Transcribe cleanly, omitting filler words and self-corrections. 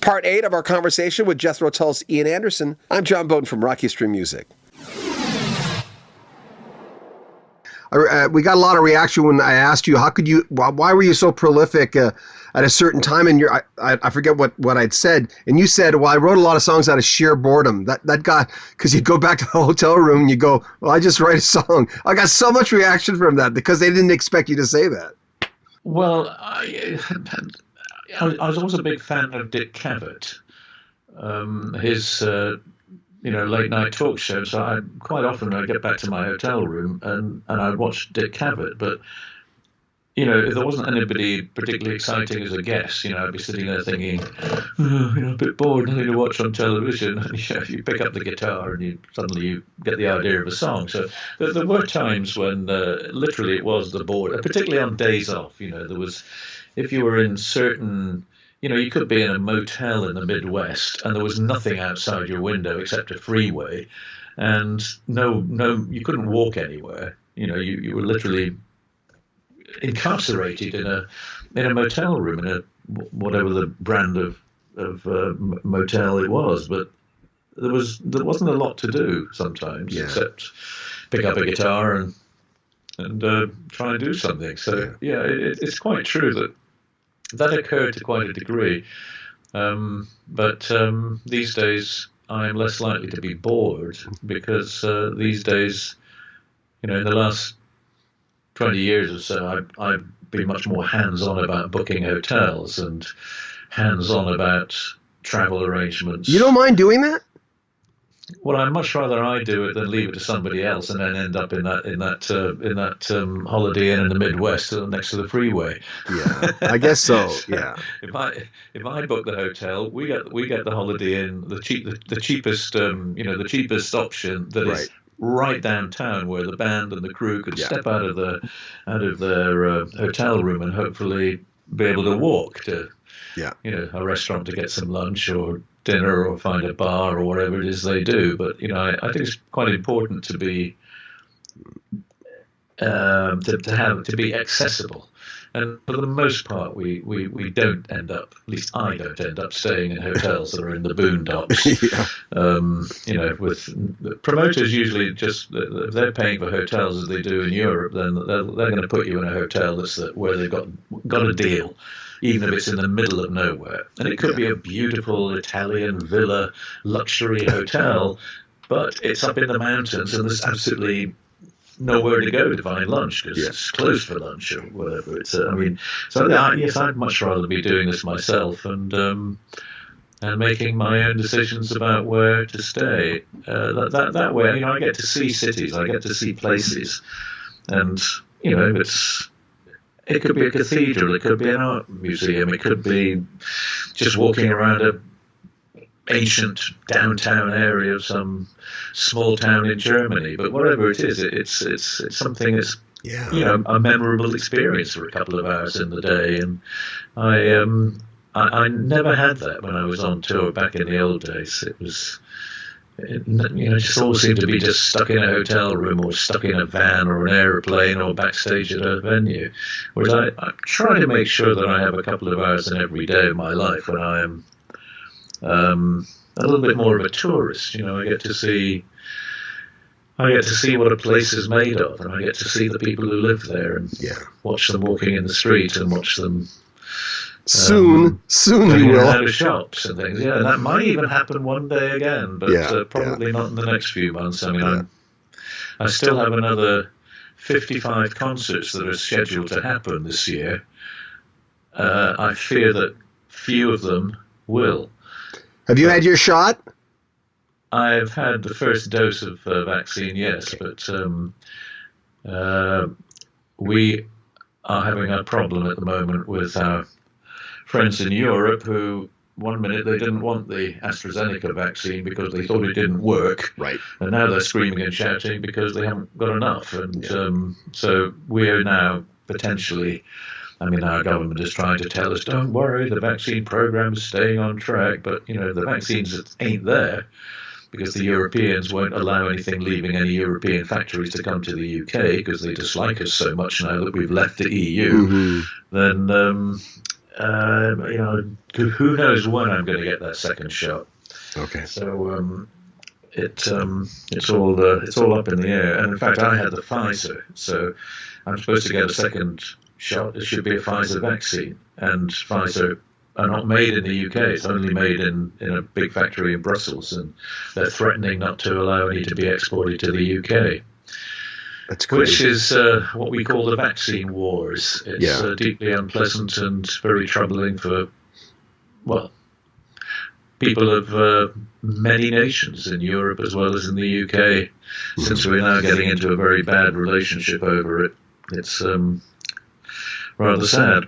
part 8 of our conversation with Jethro Tull's Ian Anderson. I'm John Beaudin from Rocky Stream Music. We got a lot of reaction when I asked you, why were you so prolific at a certain time? And I forget what I'd said. And you said, well, I wrote a lot of songs out of sheer boredom. That got, because you go back to the hotel room and you go, well, I just write a song. I got so much reaction from that because they didn't expect you to say that. Well, I was always a big fan of Dick Cavett. His late night talk show. So quite often I get back to my hotel room and I'd watch Dick Cavett. But, if there wasn't anybody particularly exciting as a guest, I'd be sitting there thinking, a bit bored, nothing to watch on television. And, you pick up the guitar and suddenly you get the idea of a song. So there were times when literally it was the bored, particularly on days off, there was, if you were in certain... you could be in a motel in the Midwest and there was nothing outside your window except a freeway, and no, you couldn't walk anywhere. You were literally incarcerated in a motel room, in a whatever the brand of motel it was. But there wasn't a lot to do sometimes except pick up a guitar and try and do something. So it's quite true that occurred to quite a degree, but these days I am less likely to be bored because these days, in the last 20 years or so, I've been much more hands-on about booking hotels and hands-on about travel arrangements. You don't mind doing that? Well, I'd much rather I do it than leave it to somebody else and then end up in that Holiday Inn in the Midwest next to the freeway. Yeah, I guess so. Yeah. If I book the hotel, we get the Holiday Inn, the cheapest the cheapest option that is right downtown, where the band and the crew could step out of their hotel room and hopefully be able to walk to a restaurant to get some lunch or dinner or find a bar or whatever it is they do. But I think it's quite important to be to be accessible. And for the most part, we don't end up, at least I don't end up staying in hotels that are in the boondocks. With promoters usually just, if they're paying for hotels as they do in Europe, then they're going to put you in a hotel where they've got a deal, even if it's in the middle of nowhere. And it could be a beautiful Italian villa luxury hotel, but it's up in the mountains and there's absolutely nowhere to go to find lunch because it's closed for lunch or whatever. Yes, I'd much rather be doing this myself and making my own decisions about where to stay. That way, I get to see cities, I get to see places, and it could be a cathedral, it could be an art museum, it could be just walking around a ancient downtown area of some small town in Germany. But whatever it is, it's something that's a memorable experience for a couple of hours in the day. And I never had that when I was on tour back in the old days. It just always seemed to be just stuck in a hotel room or stuck in a van or an aeroplane or backstage at a venue. Whereas I try to make sure that I have a couple of hours in every day of my life when I am a little bit more of a tourist. I get to see what a place is made of, and I get to see the people who live there and watch them walking in the street and watch them soon we will out of shops and things. Yeah, and that might even happen one day again, but probably not in the next few months. I still have another 55 concerts that are scheduled to happen this year. I fear that few of them will. Have you had your shot? I've had the first dose of vaccine, yes, but we are having a problem at the moment with our friends in Europe who, one minute they didn't want the AstraZeneca vaccine because they thought it didn't work, right? And now they're screaming and shouting because they haven't got enough. And so we are now potentially... our government is trying to tell us, don't worry, the vaccine program is staying on track. But, the vaccines ain't there because the Europeans won't allow anything leaving any European factories to come to the UK because they dislike us so much now that we've left the EU. Mm-hmm. Then who knows when I'm going to get that second shot. Okay. So it's all up in the air. And in fact, I had the Pfizer, so I'm supposed to get a second shot. It should be a Pfizer vaccine, and Pfizer are not made in the UK. It's only made in a big factory in Brussels, and they're threatening not to allow any to be exported to the UK. That's crazy. Which is what we call the vaccine wars. It's deeply unpleasant and very troubling for, people of many nations in Europe as well as in the UK, since we're now getting into a very bad relationship over it. It's rather sad.